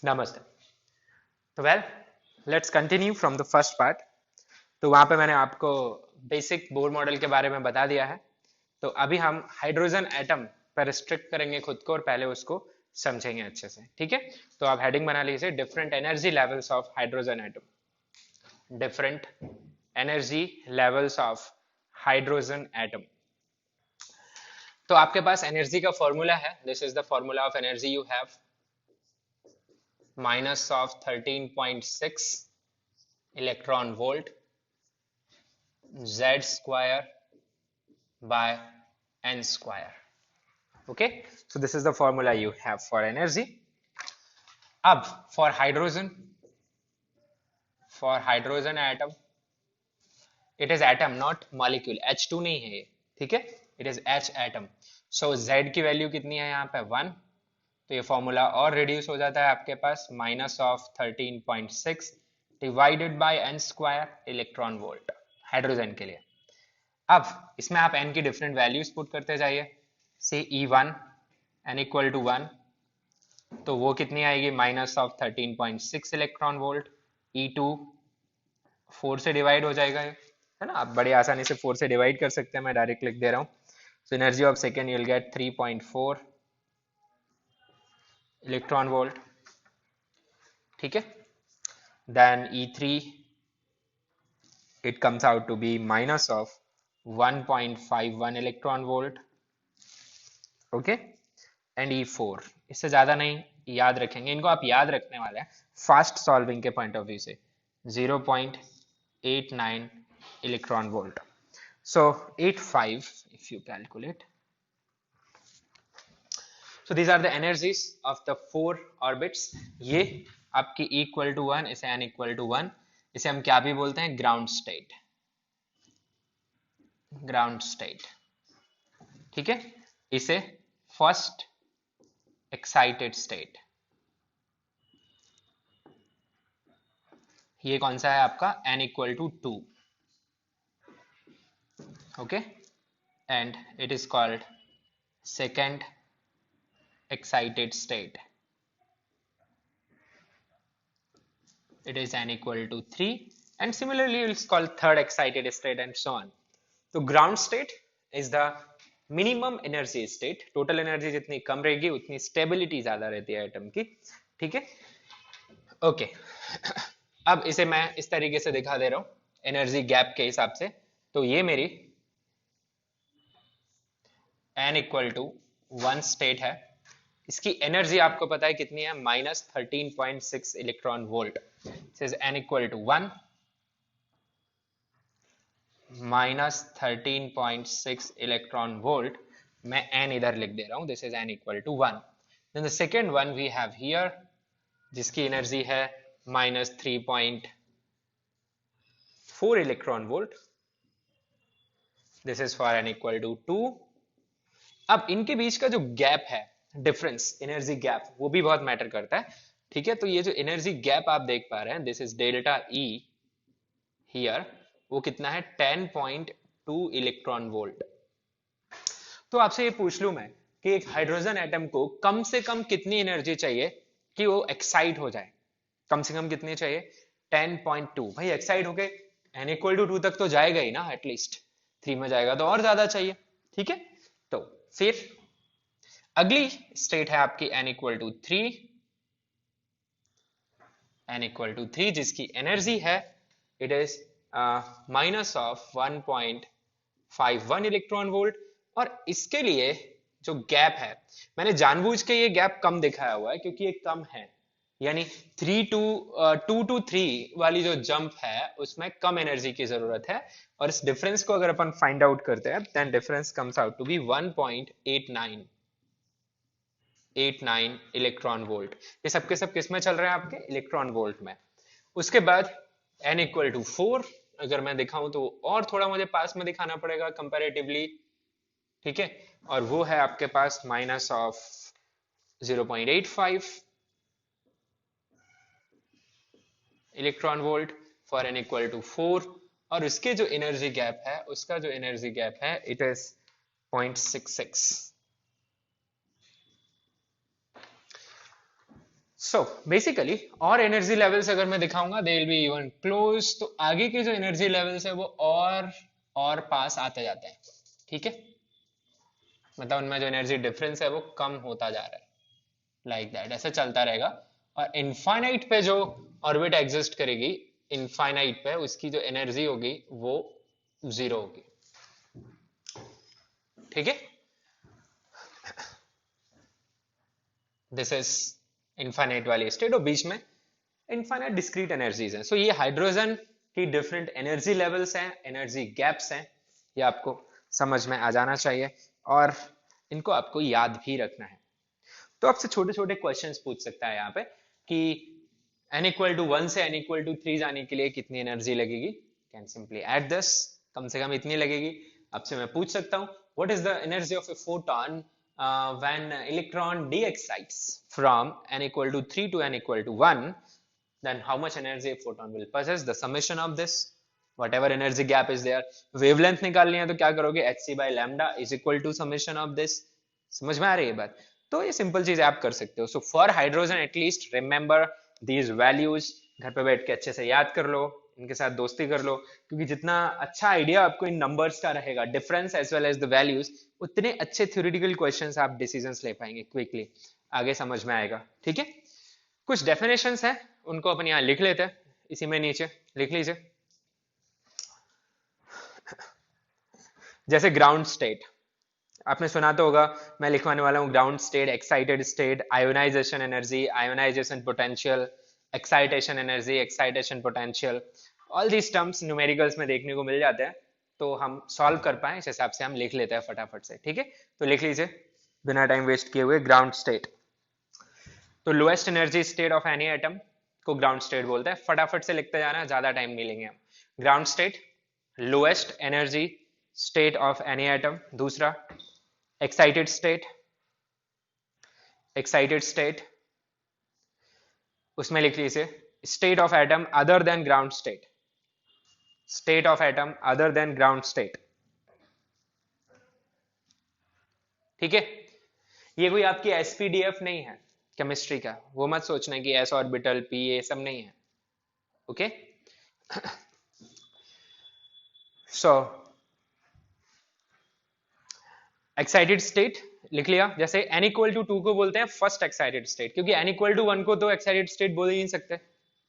नमस्ते। तो let's continue from the first part. तो वहां पे मैंने आपको बेसिक बोर मॉडल के बारे में बता दिया है। तो अभी हम हाइड्रोजन एटम पर रिस्ट्रिक्ट करेंगे खुद को और पहले उसको समझेंगे अच्छे से। ठीक है, तो आप हेडिंग बना लीजिए, different energy levels of hydrogen atom. Different energy levels of hydrogen atom. तो आपके पास एनर्जी का फॉर्मूला है, this is the formula of energy you have, minus of 13.6 electron volt z square by n square. Okay, so this is the formula you have for energy. अब for hydrogen atom, it is atom not molecule, H2 नहीं है ये, ठीक है, it is H atom. So Z की value कितनी है यहाँ पे 1, तो ये फॉर्मूला और रिड्यूस हो जाता है आपके पास, minus of 13.6 divided by n square electron volt hydrogen के लिए। अब इसमें आप n की डिफरेंट वैल्यूज पुट करते जाइए, से E1 n इक्वल टू 1, तो वो कितनी आएगी, minus of 13.6 electron volt. E2 4 से डिवाइड हो जाएगा, है ना, आप बड़े आसानी से 4 से डिवाइड कर सकते हैं, मैं डायरेक्ट लिख दे रहा हूँ। So energy of second you'll get 3.4 electron volt, ठीक है। देन E3 it comes out to be minus of 1.51 electron volt, okay. And E4, इससे ज्यादा नहीं याद रखेंगे, इनको आप याद रखने वाले हैं फास्ट सॉल्विंग के पॉइंट ऑफ व्यू से, 0.89 electron volt. So 85 if you calculate, so these are the energies of the 4 orbits. ये आपकी equal to 1, इसे n equal to 1, इसे हम क्या भी बोलते हैं, ग्राउंड स्टेट, ग्राउंड स्टेट, ठीक है। इसे फर्स्ट एक्साइटेड स्टेट, ये कौन सा है आपका, n equal to 2, okay. And it is called second excited state, it is n equal to 3, and similarly it's called third excited state and so on. तो ground state is the minimum energy state, total energy जितनी कम रहेगी उतनी stability ज्यादा रहती है atom की, ठीक है, ओके। अब इसे मैं इस तरीके से दिखा दे रहा हूं एनर्जी गैप के हिसाब से। तो ये मेरी n इक्वल टू 1 स्टेट है, इसकी एनर्जी आपको पता है कितनी है, minus 13.6 electron volt. Is n equal to 1 minus 13.6 electron volt, मैं n इधर लिख दे रहा हूं, this is n equal to 1। Then the second one we have here, जिसकी एनर्जी है minus 3.4 electron volt, this is for n equal to 2। अब इनके बीच का जो गैप है, डिफरेंस, एनर्जी गैप, वो भी बहुत मैटर करता है, ठीक है। तो ये जो एनर्जी गैप आप देख पा रहे हैं, this is delta E here, वो कितना है, 10.2 इलेक्ट्रॉन वोल्ट। तो आपसे ये पूछ लूं मैं कि एक हाइड्रोजन एटम को कम से कम कितनी एनर्जी चाहिए कि वो एक्साइट हो जाए, कम से कम कितनी चाहिए, 10.2। भाई एक्साइट होके n इक्वल टू 2 तक तो जाएगा ही ना, एटलीस्ट 3 में जाएगा तो और ज्यादा चाहिए, ठीक है। तो फिर अगली स्टेट है आपकी n equal to 3, n equal to 3 जिसकी एनर्जी है, it is minus of 1.51 electron volt. और इसके लिए जो गैप है, मैंने जानबूझ के ये गैप कम दिखाया हुआ है क्योंकि ये कम है, यानी 2 to 3 वाली जो जंप है उसमें कम एनर्जी की जरूरत है। और इस डिफरेंस को अगर अपन फाइंड आउट करते हैं, then difference comes out to be 1.89 electron volt. ये सबके सब किस में चल रहे हैं, आपके इलेक्ट्रॉन वोल्ट में। उसके बाद n इक्वल टू 4 अगर मैं दिखाऊं तो और थोड़ा मुझे पास में दिखाना पड़ेगा कंपैरेटिवली, ठीक है, और वो है आपके पास minus of 0.85 electron volt for n equal to 4। और उसके जो एनर्जी गैप है, उसका जो एनर्जी गैप है, इट इज 0.66। सो बेसिकली और एनर्जी लेवल्स अगर मैं दिखाऊंगा they will be even close, तो आगे के जो एनर्जी लेवल्स है वो और पास आते जाते हैं, ठीक है, मतलब उनमें जो एनर्जी डिफरेंस है वो कम होता जा रहा है, लाइक दैट, ऐसे चलता रहेगा। और इनफाइनाइट पे जो ऑर्बिट एग्जिस्ट करेगी, इनफाइनाइट पे उसकी जो एनर्जी होगी वो जीरो होगी, ठीक है। दिस इज इनफाइनाइट वाली स्टेट, और बीच में इनफाइनाइट डिस्क्रीट एनर्जीज हैं। सो ये हाइड्रोजन की डिफरेंट एनर्जी लेवल्स हैं, एनर्जी गैप्स हैं, ये आपको समझ में आ जाना चाहिए और इनको आपको याद भी रखना है। तो आपसे छोटे छोटे क्वेश्चंस पूछ सकता है यहाँ पे कि n इक्वल टू 1 से n इक्वल टू 3 जाने के लिए कितनी एनर्जी लगेगी, कैन सिंपली ऐड दिस, कम से कम इतनी लगेगी। आपसे मैं पूछ सकता हूँ what is the energy of a photon when electron de excites from n equal to 3 to n equal to 1, then how much energy a photon will possess, the summation of this, whatever energy gap is there। wavelength निकालनी है तो क्या करोगे, hc by lambda is equal to summation of this। समझ में आ रही है बात, तो ये सिंपल चीज आप कर सकते हो। So for hydrogen at least remember these values, घर पे बैठ के अच्छे से याद कर लो, इनके साथ दोस्ती कर लो, क्योंकि जितना अच्छा आइडिया आपको इन नंबर्स का रहेगा, difference as well as the values, उतने अच्छे थ्योरेटिकल क्वेश्चंस आप डिसीजंस ले पाएंगे क्विकली, आगे समझ में आएगा, ठीक है। कुछ डेफिनेशंस हैं उनको अपन यहाँ लिख लेते हैं, इसी में नीचे लिख लीजिए। जैसे ग्राउंड स्टेट आपने सुना तो होगा, मैं लिखवाने वाला हूँ ground state, excited state, ionisation energy, ionisation potential, excitation energy, excitation potential, all these terms numericals में देखने को मिल जाते हैं, तो हम सॉल्व कर पाए इस हिसाब से हम लिख लेते हैं फटाफट से, ठीक है। तो लिख लीजिए बिना टाइम वेस्ट किए हुए, ग्राउंड स्टेट, तो lowest energy state of any atom को ग्राउंड स्टेट बोलते हैं, फटाफट से लिखते जाना, ज्यादा टाइम नहीं लेंगे हम। Ground state lowest energy state of any atom. दूसरा एक्साइटेड स्टेट, एक्साइटेड स्टेट उसमें लिख लीजिए state of atom other than ground state, state of atom other than ground state, ठीक है। ये कोई आपकी एसपीडीएफ नहीं है केमिस्ट्री का, वो मत सोचना कि एस ऑर्बिटल पी ये सब नहीं है, ओके। सो एक्साइटेड स्टेट लिख लिया, जैसे n इक्वल टू 2 को बोलते हैं फर्स्ट एक्साइटेड स्टेट, क्योंकि n इक्वल टू 1 को तो एक्साइटेड स्टेट बोल ही नहीं सकते,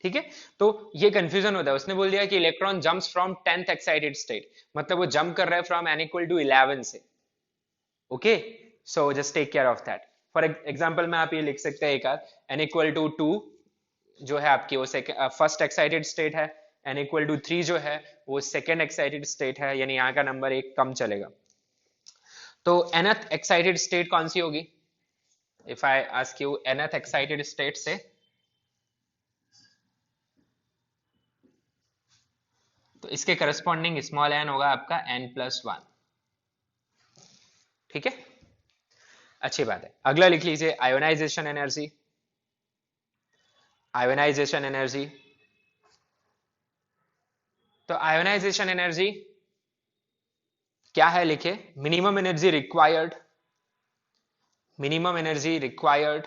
ठीक है। तो ये कंफ्यूजन होता है, उसने बोल दिया कि electron jumps from 10th excited state, मतलब वो जंप कर रहा है फ्रॉम n इक्वल टू 11 से, okay. So just take care of that. For example में आप ये लिख सकते हैं एक आध, n इक्वल टू 2 जो है आपकी वो फर्स्ट एक्साइटेड स्टेट है, n इक्वल टू 3 जो है वो सेकेंड एक्साइटेड स्टेट है, यानी यहाँ का नंबर एक कम चलेगा। तो nth एक्साइटेड स्टेट कौन सी होगी, if I ask you nth excited state से, तो इसके करस्पॉन्डिंग स्मॉल n होगा आपका n+1, ठीक है, अच्छी बात है। अगला लिख लीजिए आयोनाइजेशन एनर्जी, आयोनाइजेशन एनर्जी, तो आयोनाइजेशन एनर्जी क्या है लिखे, minimum energy required, minimum energy required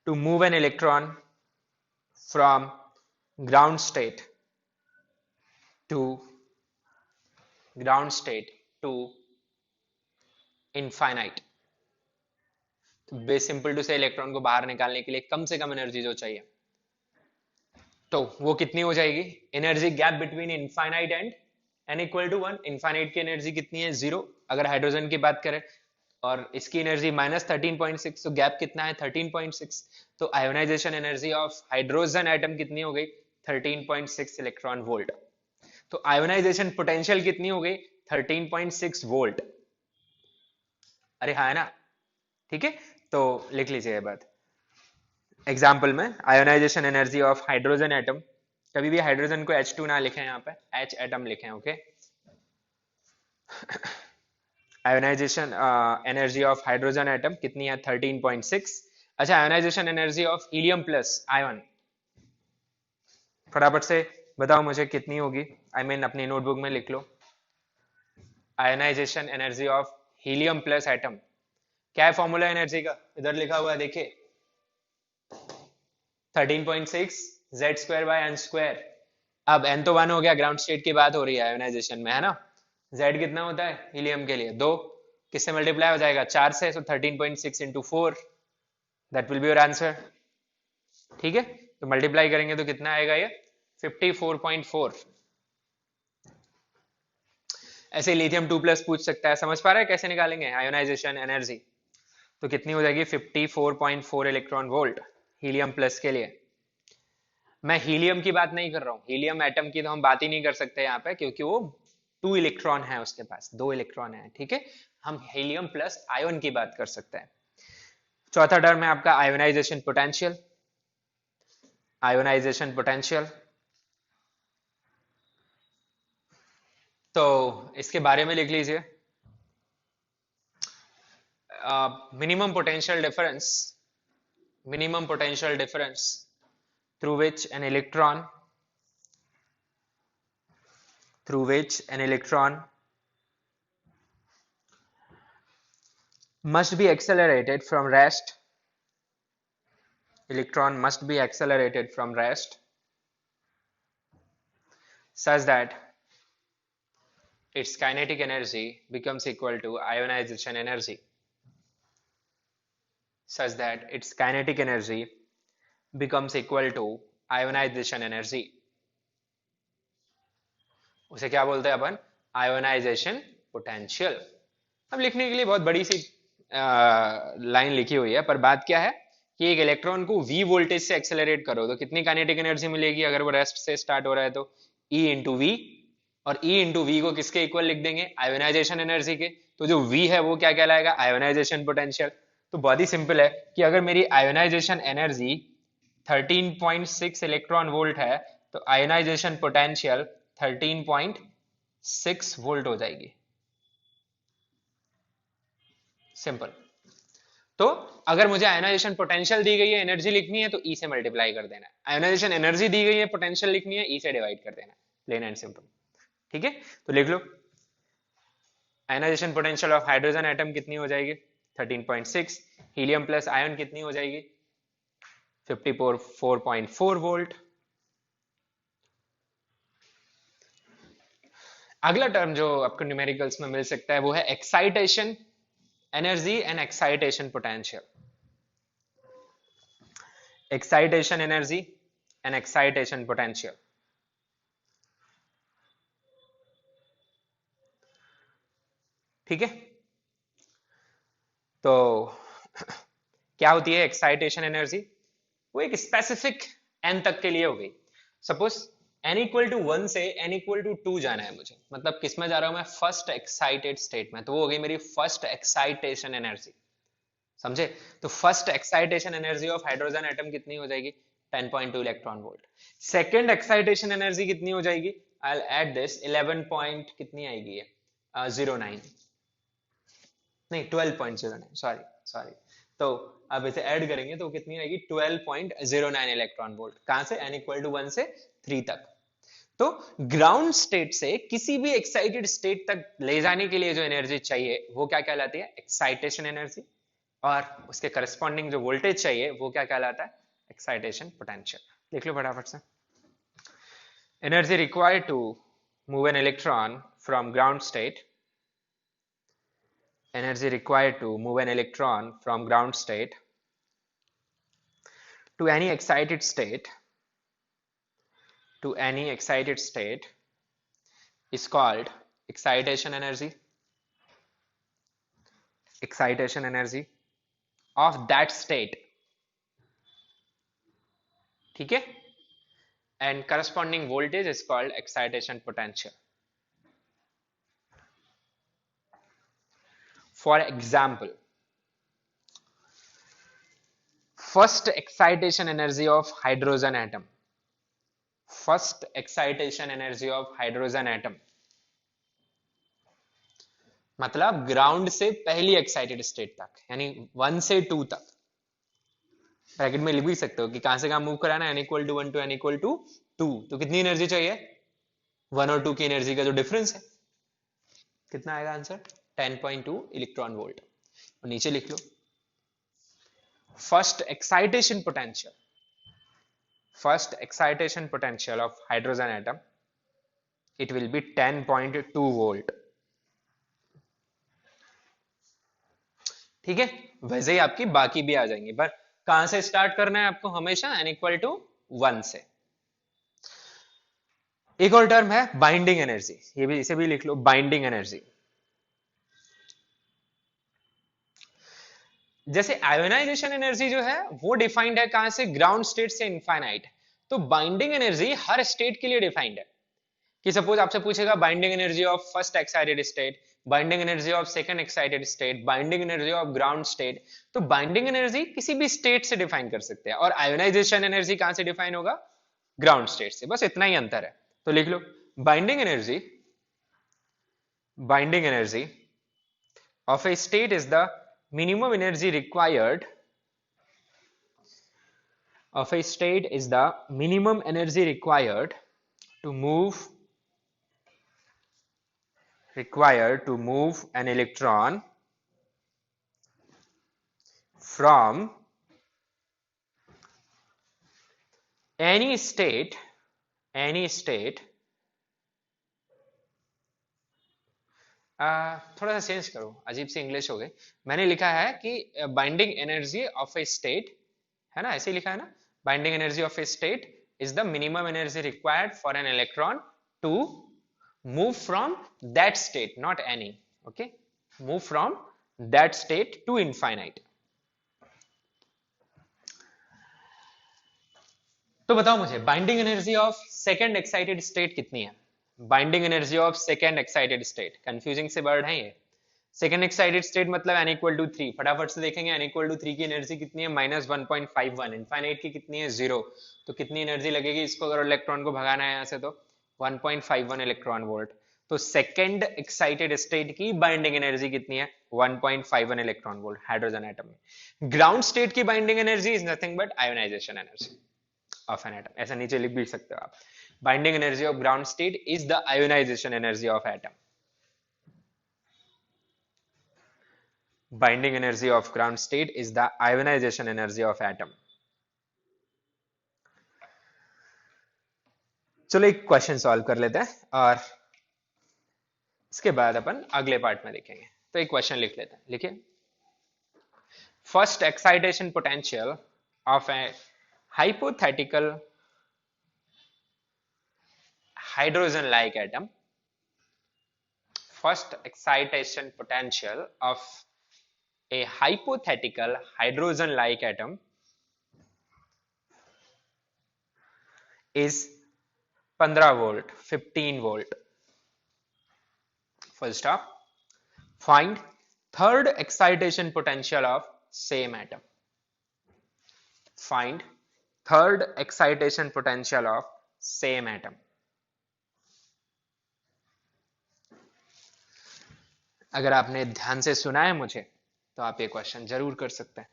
to move an electron from ground state to infinite। Simple to से इलेक्ट्रॉन को बाहर निकालने के लिए कम से कम एनर्जी जो चाहिए, तो वो कितनी हो जाएगी, energy gap between infinite and n equal to 1। Infinite की एनर्जी कितनी है, 0 अगर हाइड्रोजन की बात करें, और इसकी एनर्जी -13.6, तो गैप कितना है 13.6, तो ionization energy of hydrogen atom कितनी हो गई 13.6 इलेक्ट्रॉन वोल्ट। तो आयोनाइजेशन पोटेंशियल कितनी हो गई 13.6 वोल्ट, अरे हाँ है ना, ठीक है। तो लिख लीजिए ये बात। एग्जाम्पल में ionization energy of hydrogen atom, कभी भी हाइड्रोजन को H2 ना लिखें, यहाँ पे H एटम लिखें, okay. Ionization energy of hydrogen atom कितनी है 13.6। अच्छा, ionization energy of helium plus ion, फटाफट से बताओ मुझे कितनी होगी, आई मीन अपनी नोटबुक में लिख लो। Ionization energy of helium plus atom क्या है फॉर्मूला एनर्जी का, इधर लिखा हुआ है देखिए 13.6 Z square by n square. अब n तो 1 हो गया, ग्राउंड स्टेट की बात हो रही है आयोनाइजेशन में, है ना। z कितना होता है हीलियम के लिए 2, किससे मल्टीप्लाई हो जाएगा 4 से, सो 13.6 into 4, that will be your answer. ठीक है, तो मल्टीप्लाई करेंगे तो कितना आएगा ये 54.4। ऐसे लिथियम 2+ पूछ सकता है, समझ पा रहा है कैसे निकालेंगे आयोनाइजेशन एनर्जी। तो कितनी हो जाएगी 54.4 इलेक्ट्रॉन वोल्ट हीलियम प्लस के लिए। मैं हीलियम की बात नहीं कर रहा हूं, हीलियम एटम की तो हम बात ही नहीं कर सकते यहाँ पे, क्योंकि वो 2 इलेक्ट्रॉन है, उसके पास 2 इलेक्ट्रॉन है। ठीक है, हम हीलियम प्लस आयोन की बात कर सकते हैं। चौथा टर्म है आपका आयोनाइजेशन पोटेंशियल। आयोनाइजेशन पोटेंशियल, तो इसके बारे में लिख लीजिए minimum potential difference, minimum potential difference through which an electron must be accelerated from rest. Electron must be accelerated from rest such that its kinetic energy becomes equal to ionization energy. Such that its kinetic energy becomes equal to ionization energy. उसे क्या बोलते हैं अपन, ionization potential. अब लिखने के लिए बहुत बड़ी सी लाइन लिखी हुई है, पर बात क्या है कि एक इलेक्ट्रॉन को v वोल्टेज से एक्सेलरेट करो तो कितनी काइनेटिक एनर्जी मिलेगी, अगर वो रेस्ट से स्टार्ट हो रहा है तो E इंटू वी, और E इंटू वी को किसके इक्वल लिख देंगे, आयोनाइजेशन एनर्जी के। तो जो V है वो क्या कहलाएगा, आयोनाइजेशन पोटेंशियल। तो बहुत ही सिंपल है कि अगर मेरी आयोनाइजेशन एनर्जी 13.6 इलेक्ट्रॉन वोल्ट है तो आयोनाइजेशन पोटेंशियल 13.6 वोल्ट हो जाएगी। सिंपल। तो अगर मुझे आयोनाइजेशन पोटेंशियल दी गई है, एनर्जी लिखनी है तो E से मल्टीप्लाई कर देना है। आयोनाइजेशन एनर्जी दी गई है, पोटेंशियल लिखनी है, E से डिवाइड कर देना है, प्लेन एंड सिंपल। ठीक है, तो लिख लो ionization potential of hydrogen atom कितनी हो जाएगी 13.6, हीलियम प्लस आयन कितनी हो जाएगी 54.4 वोल्ट। अगला टर्म जो आपको न्यूमेरिकल्स में मिल सकता है वो है excitation energy and excitation potential. Excitation energy and excitation potential. ठीक है, तो क्या होती है एक्साइटेशन एनर्जी, वो एक स्पेसिफिक n तक के लिए हो गई। सपोज n इक्वल टू 1 से n इक्वल टू 2 जाना है मुझे, मतलब किस में जा रहा हूं मैं, फर्स्ट एक्साइटेड स्टेट में, तो वो हो गई मेरी फर्स्ट एक्साइटेशन एनर्जी। समझे, तो first excitation energy of hydrogen atom कितनी हो जाएगी 10.2 electron volt. Second excitation energy कितनी हो जाएगी, I will add this 11 point कितनी आएगी ये 09, नहीं 12.09, सॉरी। तो अब इसे ऐड करेंगे तो कितनी आएगी 12.09 इलेक्ट्रॉन वोल्ट। कहां से, n इक्वल टू 1 से 3 तक। तो ग्राउंड स्टेट से किसी भी एक्साइटेड स्टेट तक ले जाने के लिए जो एनर्जी चाहिए वो क्या कहलाती है, एक्साइटेशन एनर्जी, और उसके करस्पॉन्डिंग जो वोल्टेज चाहिए वो क्या कहलाता है, एक्साइटेशन पोटेंशियल। लिख लो फटाफट से, energy required to move an electron from ground state, energy required to move an electron from ground state to any excited state is called excitation energy of that state. ठीक है, and corresponding voltage is called excitation potential. For example, first excitation energy of hydrogen atom, मतलब ground से पहली excited state तक, यानी 1 से 2 तक। Bracket में लिख भी सकते हो कि कहां से कहां मूव कराना है, n equal to 1 to n equal to 2, तो कितनी एनर्जी चाहिए, 1 और 2 की एनर्जी का जो डिफरेंस है कितना आएगा आंसर 10.2 इलेक्ट्रॉन वोल्ट। और नीचे लिख लो first excitation potential of hydrogen atom, it will be 10.2 volt. ठीक है, वैसे ही आपकी बाकी भी आ जाएंगी, पर कहां से स्टार्ट करना है आपको? हमेशा n इक्वल टू 1 से। एक और टर्म है बाइंडिंग एनर्जी, ये भी, इसे भी लिख लो, बाइंडिंग एनर्जी। जैसे आयोनाइजेशन एनर्जी जो है वो डिफाइंड है कहां से? ग्राउंड स्टेट से इनफाइनाइट। तो बाइंडिंग एनर्जी हर स्टेट के लिए डिफाइंड है कि सपोज आपसे पूछेगा binding energy of first excited state, binding energy of second excited state, binding energy of ground state. तो बाइंडिंग एनर्जी किसी भी स्टेट से डिफाइन कर सकते हैं, और आयोनाइजेशन एनर्जी कहां से डिफाइन होगा? ग्राउंड स्टेट से। बस इतना ही अंतर है। तो लिख लो binding energy of a state is the minimum energy required of a state is the minimum energy to move an electron from any state थोड़ा सा चेंज करो, अजीब सी इंग्लिश हो गई। मैंने लिखा है कि binding energy of a state, है ना, ऐसे ही लिखा है ना, binding energy of a state is the minimum energy required for an electron to move from that state, not any, okay, move from that state to infinite. तो बताओ मुझे binding energy of second excited state कितनी है? Binding energy of second excited state, confusing से word है ये। Second excited state मतलब n equal to 3, फटाफट से देखेंगे n इक्वल टू 3 की एनर्जी कितनी है? -1.51। इनफाइनाइट की कितनी है? 0। तो कितनी एनर्जी लगेगी इसको अगर इलेक्ट्रॉन को भगाना है यहाँ से? तो 1.51 इलेक्ट्रॉन वोल्ट। तो सेकेंड एक्साइटेड स्टेट की बाइंडिंग एनर्जी कितनी है? 1.51 इलेक्ट्रॉन वोल्ट हाइड्रोजन एटम में। ग्राउंड स्टेट की binding energy is nothing but ionization energy of an atom. ऐसा नीचे लिख भी सकते हो आप, binding energy of ground state is the ionization energy of atom. Binding energy of ground state is the ionization energy of atom. चलो एक question solve कर लेते हैं और इसके बाद अपन अगले पार्ट में देखेंगे। तो एक क्वेश्चन लिख लेते हैं, लिखिए first excitation potential of A hypothetical hydrogen like atom, first excitation potential of a hypothetical hydrogen like atom is 15 volt, 15 volt. Full stop. Find third excitation potential of same atom. Find third excitation potential of same atom. अगर आपने ध्यान से सुना है मुझे तो आप ये क्वेश्चन जरूर कर सकते हैं।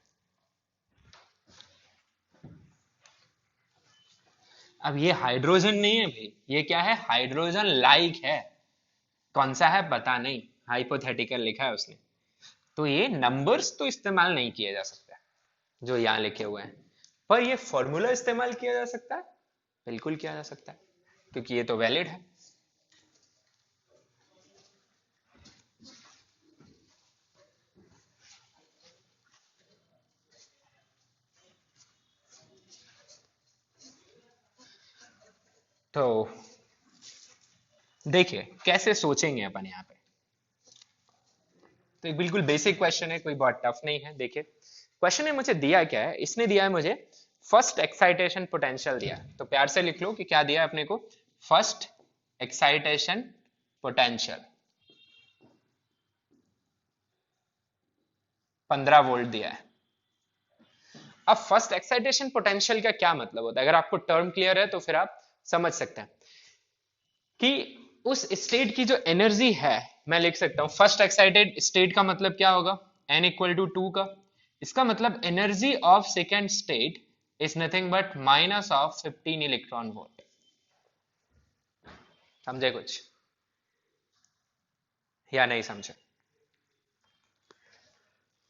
अब ये हाइड्रोजन नहीं है भाई, ये क्या है? हाइड्रोजन लाइक है। कौन सा है पता नहीं, हाइपोथेटिकल लिखा है उसने, तो ये नंबर्स तो इस्तेमाल नहीं किए जा सकते जो यहां लिखे हुए हैं, पर ये फॉर्मूला इस्तेमाल किया जा सकता है, बिल्कुल किया जा सकता है, क्योंकि ये तो वैलिड है। तो देखिए कैसे सोचेंगे अपन यहाँ पे। तो एक बिल्कुल बेसिक क्वेश्चन है, कोई बहुत टफ नहीं है। देखिए क्वेश्चन में मुझे दिया क्या है, इसने दिया है मुझे फर्स्ट एक्साइटेशन पोटेंशियल दिया है। तो प्यार से लिख लो कि क्या दिया है अपने को? फर्स्ट एक्साइटेशन पोटेंशियल 15 वोल्ट दिया है। अब फर्स्ट एक्साइटेशन पोटेंशियल का क्या मतलब होता है? अगर आपको टर्म क्लियर है तो फिर आप समझ सकते हैं कि उस स्टेट की जो एनर्जी है, मैं लिख सकता हूं फर्स्ट एक्साइटेड स्टेट का मतलब क्या होगा? n इक्वल टू 2 का। इसका मतलब energy of second state is nothing but minus of 15 electron volt. समझे कुछ या नहीं समझे?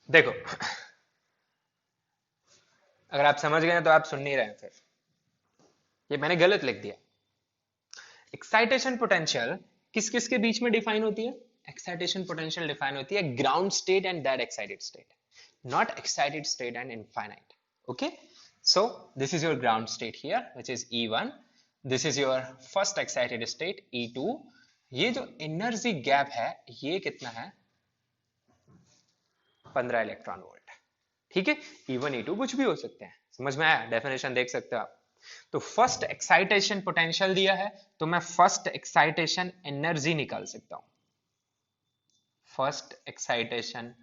देखो, अगर आप समझ गए तो आप सुन नहीं रहे हैं, फिर ये मैंने गलत लिख दिया। एक्साइटेशन पोटेंशियल किस किस के बीच में डिफाइन होती है? एक्साइटेशन पोटेंशियल डिफाइन होती है ground state and that excited state, not excited state and infinite. Okay, so this is your ground state here, which is E1. This is your first excited state E2. ये जो energy gap है ये कितना है? 15 electron volt. ठीक है, E1 E2 कुछ भी हो सकते हैं। समझ में आया? डेफिनेशन देख सकते हो आप। तो फर्स्ट एक्साइटेशन पोटेंशियल दिया है तो मैं फर्स्ट एक्साइटेशन एनर्जी निकाल सकता हूं। फर्स्ट एक्साइटेशन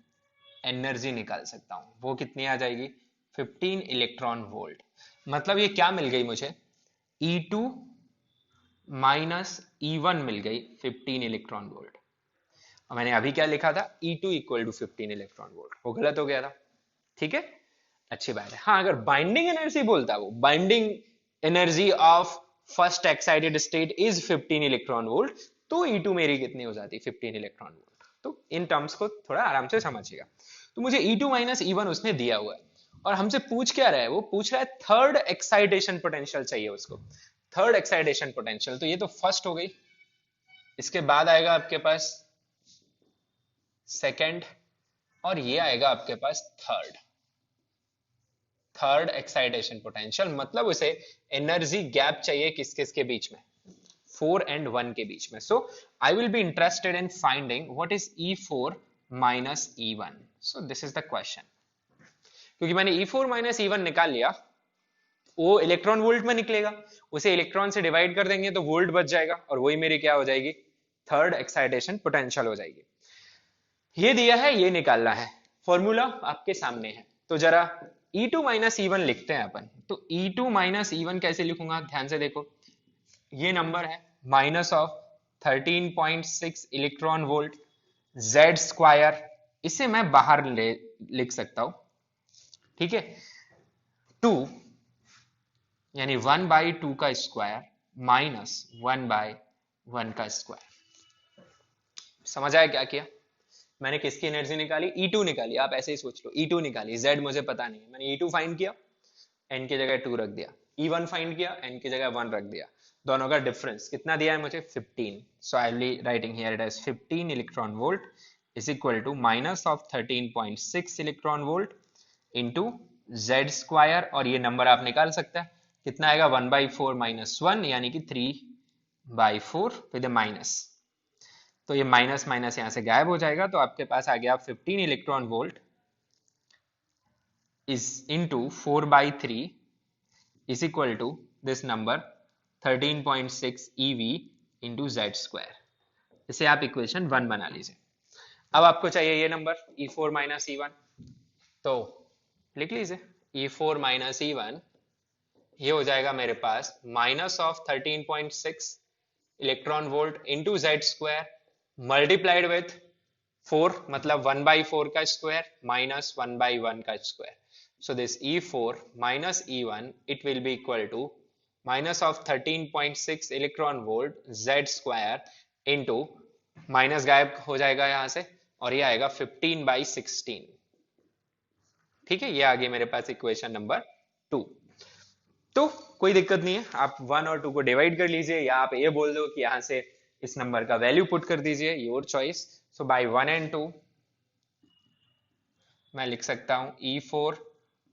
एनर्जी निकाल सकता हूं, वो कितनी आ जाएगी? 15 इलेक्ट्रॉन वोल्ट। मतलब ये क्या मिल गई मुझे? E2 माइनस E1 मिल गई 15 इलेक्ट्रॉन वोल्ट। और मैंने अभी क्या लिखा था? E2 equal to 15 electron volt, वो गलत हो गया था। ठीक है, अच्छी बात है। हाँ, अगर बाइंडिंग एनर्जी बोलता, वो binding energy of first excited state is 15 electron volt, तो E2 मेरी कितनी हो जाती? 15 इलेक्ट्रॉन वोल्ट। तो इन टर्म्स को थोड़ा आराम से समझिएगा। तो मुझे E2 माइनस E1 उसने दिया हुआ है, और हमसे पूछ क्या रहा है? वो पूछ रहा है थर्ड एक्साइटेशन पोटेंशियल चाहिए उसको। थर्ड एक्साइटेशन पोटेंशियल, तो ये तो फर्स्ट हो गई, इसके बाद आएगा आपके पास सेकंड, और ये आएगा आपके पास थर्ड। थर्ड एक्साइटेशन पोटेंशियल मतलब उसे एनर्जी गैप चाहिए किस किस के बीच में? 4 and 1 के बीच में। So I will be interested in finding what is E4 minus E1। So this is the question. क्योंकि मैंने E4 माइनस E1 निकाल लिया, वो इलेक्ट्रॉन वोल्ट में निकलेगा, उसे इलेक्ट्रॉन से डिवाइड कर देंगे तो वोल्ट बच जाएगा, और वही मेरी क्या हो जाएगी? थर्ड एक्साइटेशन पोटेंशियल हो जाएगी। ये दिया है, ये निकालना है, फॉर्मूला आपके सामने है। तो जरा E2 माइनस E1 लिखते हैं अपन। तो E2 माइनस E1 कैसे लिखूंगा? ध्यान से देखो, ये नंबर है minus of 13.6 electron volt Z square, इसे मैं बाहर लिख सकता हूं। ठीक है, 2 यानी 1/2 का स्क्वायर माइनस 1/1 का स्क्वायर। समझ आया क्या किया? मैंने किसकी एनर्जी निकाली? E2 निकाली। आप ऐसे ही सोच लो, E2 निकाली, Z मुझे पता नहीं, मैंने E2 फाइंड किया, N की जगह 2 रख दिया। E1 फाइंड किया, N की जगह 1 रख दिया। दोनों का डिफरेंस कितना दिया है मुझे? 15। So I will be writing here it as 15 electron volt is equal to minus of 13.6 electron volt into Z square, और ये नंबर आप निकाल सकते हैं कितना आएगा? 1/4 माइनस 1 यानी कि 3/4 विद माइनस। तो ये माइनस माइनस यहां से गायब हो जाएगा, तो आपके पास आ गया 15 electron volt is into 4/3 is equal to this number 13.6 EV into Z square। इसे आप इक्वेशन 1 बना लीजिए। अब आपको चाहिए ये नंबर E4 माइनस E1, तो लिख लीजिए E4 माइनस E1, ये हो जाएगा मेरे पास minus of 13.6 electron volt into Z square multiplied with 4, मतलब 1/4 का स्क्वायर माइनस 1/1 का square. So this E4 minus E1, it will be equal to minus of 13.6 electron volt Z square into minus गायब हो जाएगा यहां से, और ये आएगा 15/16। ठीक है, ये आ गई मेरे पास इक्वेशन नंबर 2। तो कोई दिक्कत नहीं है, आप 1 और 2 को डिवाइड कर लीजिए, या आप ये बोल दो कि यहां से इस नंबर का वैल्यू पुट कर दीजिए, your choice. So by 1 and 2 मैं लिख सकता हूं E4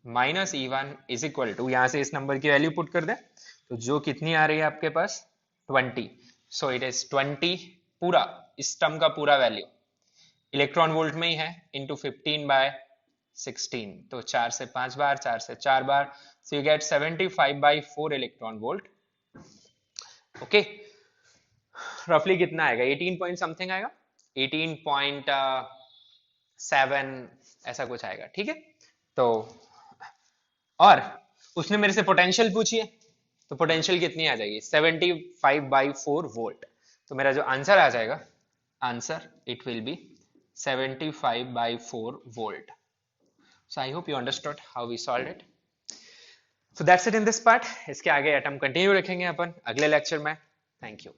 minus E1 is equal to, यहां से इस नंबर की वैल्यू पुट कर दें तो जो कितनी आ रही है आपके पास? 20। सो इट इज 20 पूरा, इस टर्म का पूरा वैल्यू इलेक्ट्रॉन वोल्ट में ही है, इंटू 15/16। तो 4 से 5 बार, 4 से 4 बार, so you get 75/4 electron volt. Okay, रफली कितना आएगा? 18 पॉइंट समथिंग आएगा, 18.7 ऐसा कुछ आएगा। ठीक है, तो और उसने मेरे से पोटेंशियल पूछी है, तो पोटेंशियल कितनी आ जाएगी? 75/4 वोल्ट। तो मेरा जो आंसर आ जाएगा, answer it will be 75/4 volt. So I hope you understood how we solve it. So that's it in this part. इसके आगे एटम कंटिन्यू रखेंगे अपन अगले लेक्चर में। Thank you.